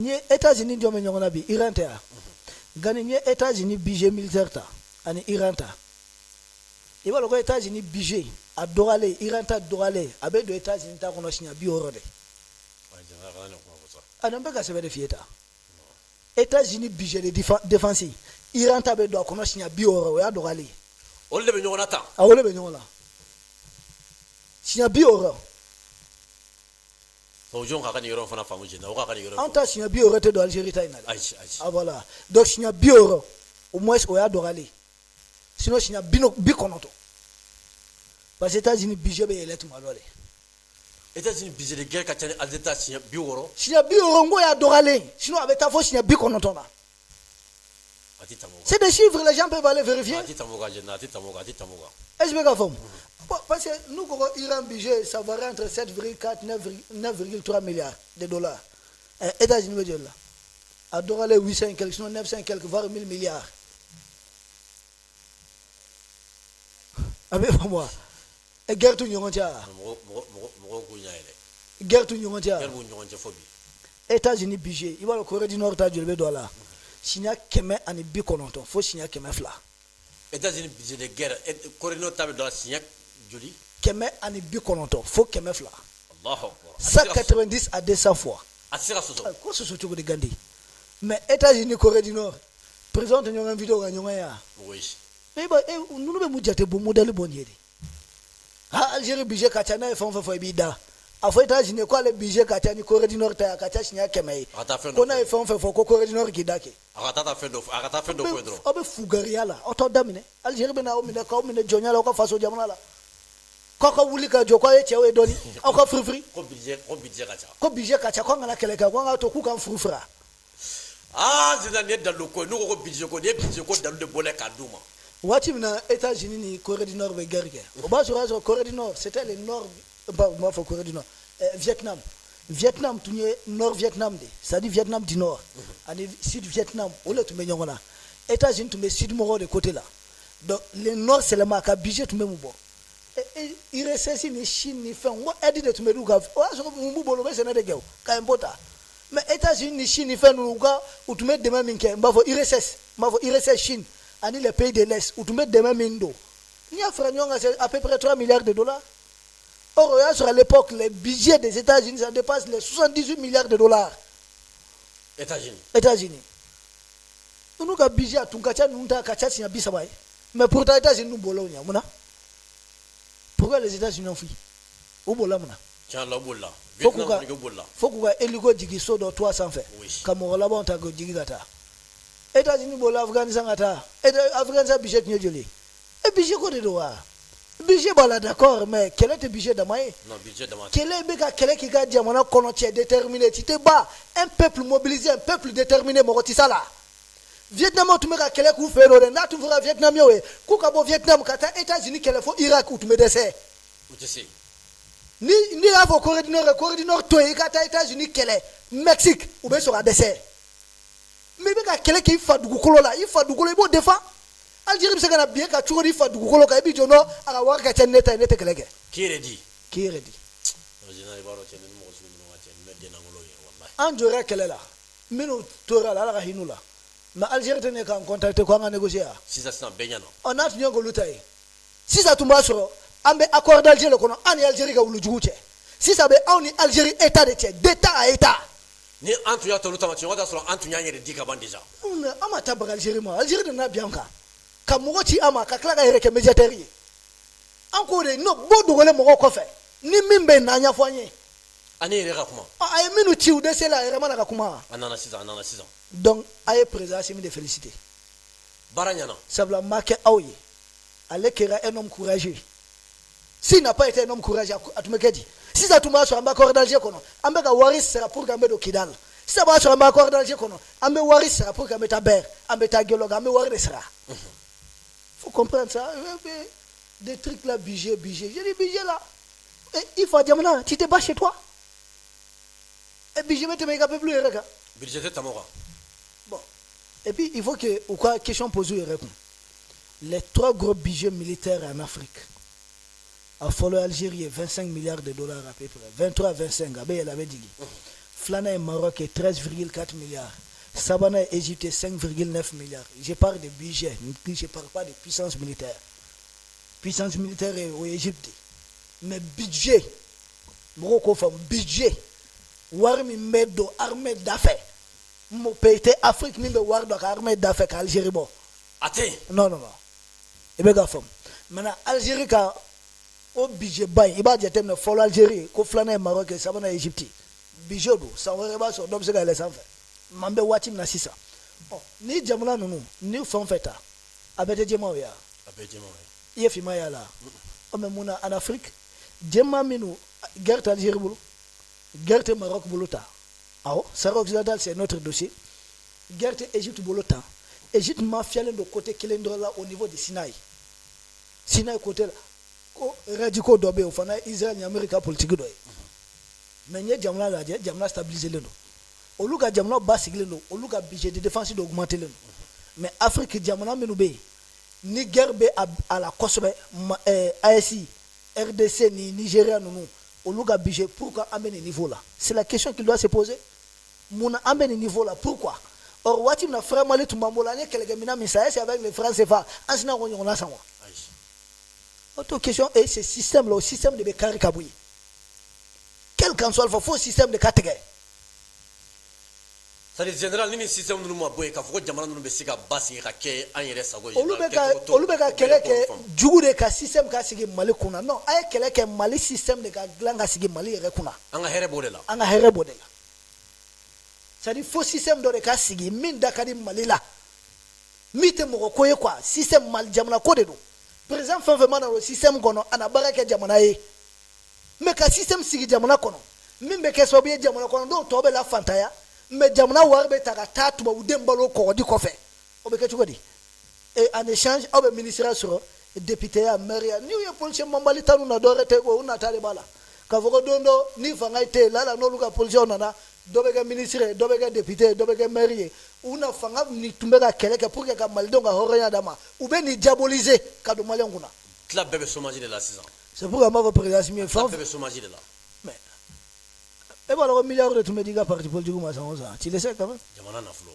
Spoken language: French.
Ni États-Unis diome nyongona bi Iran ta. Gani ni États-Unis budget militaire ta ani Iran ta. Iba loko États-Unis budget a dorale Iran ta dorale abe do États-Unis ta kono sinya bi orode. Anambe ka sebe de fieta. États-Unis budget de défense Iran ta be do kono sinya bi oro ya dorale. Olle be nyongona ta. A wole be nyongola. Sinya bi oro. Anta signa bi oro te do Algérie ta inale. Ah voilà. Donc signa bi oro au moins o ya dorale. Sinon signa bi konoto. Parce que États-Unis budget be elet malole. États-Unis budget de guerre katane alzeta signa bi oro. Signa bi oro ngo ya dorale. Sinon avec ta fo signa bi konoto na. C'est des chiffres, les gens peuvent aller vérifier. Est-ce que vous parce que nous, Iran budget, ça varie entre 7,4 et 9,3 milliards de dollars. États-Unis, me disent là. À Dorale, 800 et quelques, sinon 900 et quelques, voire 1000 milliards. Avec moi. Et guerre tout nyontia. Guerre tout nyontia. États-Unis budget, il va le Corée du Nord, tu as du dollar. Signa keme ani bi kononton, faut signa keme fla. États-Unis budget de guerre, Corée du Nord table dans la signa joli. Keme ani bi kononton, faut keme fla. Allahu Akbar. 190 à 200 fois. Asira soso. Quoi ce soto de Gandhi? Mais États-Unis, Corée du Nord, présente une vidéo à Nyonga. Oui. Mais nous ne pouvons pas modèle bon yédi. Algérie budget kachana et font fait bida. Afo États-Unis quoi le budget kachani Corée du Nord ta kacha signa keme. Qu'on a fait Corée du Nord qui dake. Agata fendo kwendro. Obe fugaria la. Oto damine. Algérie bena o mine ka o mine jonya la ko faso jamana la. Koko wulika joko e chewe doni. Oko frifri. Ko budget kacha. Ko budget kacha ko ngala keleka ko ngato ku kan frufra. Ah, zina ne dalo ko no ko budget ko dalu de bole kaduma. Wati mina États-Unis ni Corée du Nord be guerre. Au bas sur Corée du Nord, c'était le Nord moi faut Corée du Nord. Vietnam. Vietnam tu es Nord Vietnam de. Ça dit Vietnam du Nord. Ani Sud Vietnam, on le tu me nyongona. États-Unis tu me Sud moro de côté là. Donc le Nord c'est le marque budget tu me moubo. Et il reste ni Chine ni fin. On a dit de tu me douga. Oh je moubo le c'est na de gao. Ka impota. Mais États-Unis ni Chine ni fin nous ga ou tu me demain minke. Mbavo il reste Chine. Ani les pays de l'Est où tu mets demain mindo. Ni a frère nyonga c'est à peu près 3 milliards de dollars. Or, à l'époque, les budgets des États-Unis, ça dépasse les 78 milliards de dollars. États-Unis. Nous avons un budget à tout cas, nous avons un budget. Mais pourtant, les États-Unis, nous avons un budget. Pourquoi les États-Unis ont fui? Où est-ce que nous avons faut que nous ayons un 300 faits. Comme nous avons un budget. États-Unis, Afghanistan, Afghanistan, budget de Dieu. Et budget quoi de doigts? Budget bala d'accord mais quel est le budget d'Amaye? Non, budget d'Amaye. Quel est qui a diamant qu'on est déterminé? Tu te bats un peuple mobilisé, un peuple déterminé, morotisa là. Vietnam tu me quel est qu'on fait le na tu feras Vietnam yo e. Kukabo Vietnam kata États-Unis quel faut Irak ou tu me décès. Où tu sais? Ni avo Corée du Nord toi kata États-Unis quel est Mexique ou bien sera décès. Mais quel est qui fait du kolo là, il fait du kolo il faut défendre. Algérie c'est qu'on a bien qu'à toujours il faut du kolo ka ibi jono aga war ka neta keleke. Qui est dit? En dirait qu'elle est là. Mais nous t'aura là la hinula. Mais Algérie tenait qu'à contacter quoi à négocier. Si ça c'est un beignet non. On a tenu que l'outil. Si ça tombe sur ambe accord d'Algérie qu'on a en Algérie ka ulujuche. Si ça be en Algérie état de tiers d'état à état. Ni Antunya to lutama tu wada solo Antunya nyere dika bandija. On a amata ba Algérie mo. Algérie de na bien ka. Kamoti ama ka klaka ereke médiateur. Encore no bodo gole mo ko fait. Ni mimbe na nya foanye. Ani ereka kuma. Ay minu ti ou de cela erema na kuma. Anana 6 ans. Donc ay président c'est me de féliciter. Baranyana. Ça veut marquer aouye. Allez qu'il un homme courageux. S'il n'a pas été un homme courageux, dit. Si ça tombe sur un accord d'Alger, on va waris sera pour gambe do Kidal. Si ça va sur un accord d'Alger, on va waris sera pour gambe ta ber, on va ta gueule, on va waris sera. Faut comprendre ça. Des trucs là, budget. J'ai dit budget là. Et il faut dire maintenant, tu te bats chez toi. Et budget, mais tu m'as pas plus regarde. Budget c'est tamora. Bon. Et puis il faut que ou quoi question posée et répondre. Les 3 gros budgets militaires en Afrique. A fallu Algérie 25 milliards de dollars à peu près. 23 à 25, elle avait dit. Flana et Maroc est 13,4 milliards. Sabana et Égypte est 5,9 milliards. Je parle de budget, je ne parle pas de puissance militaire. Puissance militaire est au Égypte. Mais budget, budget, warmi medo armée d'affaires. Mon pays Afrique ni le war donc armée d'affaires Algérie bon. Até. Non. Et bien gafam. Maintenant Algérie ka au budget bail, il va dire que follow Algérie, ko Flana et Maroc et Sabana et Égypte. Budget do, ça va pas sur d'obs que les enfants. Mambe watim na sisa. Oh, ni jamuna nunu, ni fon feta. Abete jema ya. Abete jema. Ye fi maya la. O me muna en Afrique, jema minu guerre Algérie bulu. Guerre Maroc buluta. Ah, Sahara occidental c'est notre dossier. Guerre Égypte buluta. Égypte mafia le côté kilendo là au niveau de Sinaï. Sinaï côté là. Ko radicaux dobe au fana Israël et Amérique politique doy. Mais nye jamna la jamna stabiliser le no. Oluga jamna basigile no, oluga budget de défense d'augmenter le no. Mais Afrique jamna menube ni guerre à la Kosovo, ASI, RDC ni Nigeria non. Oluga budget pourquoi amener niveau là? C'est la question qu'il doit se poser. Mouna amener niveau là pourquoi? Or wati na frère Mali Tumbambola ne kelege mina misaye c'est avec les francs CFA. Ansina on a ça. Autre question est ce système là, le système de Bekari Kaboui. Quel qu'en soit le faux système de catégorie. Ça dit général ni système nous mo boy ka foko jamana nous be sika basi ka ke anyere sago. Olubeka keleke jugu de ka système ka sigi Mali kuna. Non, ay keleke Mali système de ka glanga sigi Mali re kuna. Anga here bodela. Anga here bodela. Ça dit faux système de ka sigi min dakadi Mali la. Mite mo koye quoi, système Mali jamana ko de do. Président fait vraiment dans le système kono anabara ke jamana ye. Mais ka système sigi jamana kono. Mimbe ke sobiye jamana kono do tobe la fantaya. Mais jamana warbe takata tuba udembalo ko di kofe. Obeke chukodi. Et en échange, obe ministère sur député à maire ni yo police mambali tanu na dorete ko una tale bala. Ka foko dondo ni fanga ite la no luka police onana dobega ministre dobega député dobega maire una fanga ni tumbega keleke pour que ka maldonga horoya dama ou ben ni diaboliser ka do malenguna. La bébé somaji de la 6 ans. C'est pourquoi ma président mi fa bébé somaji de là. Mais et voilà, milliard de tout me dit parti politique, tu le sais quand même. Jamana na flow.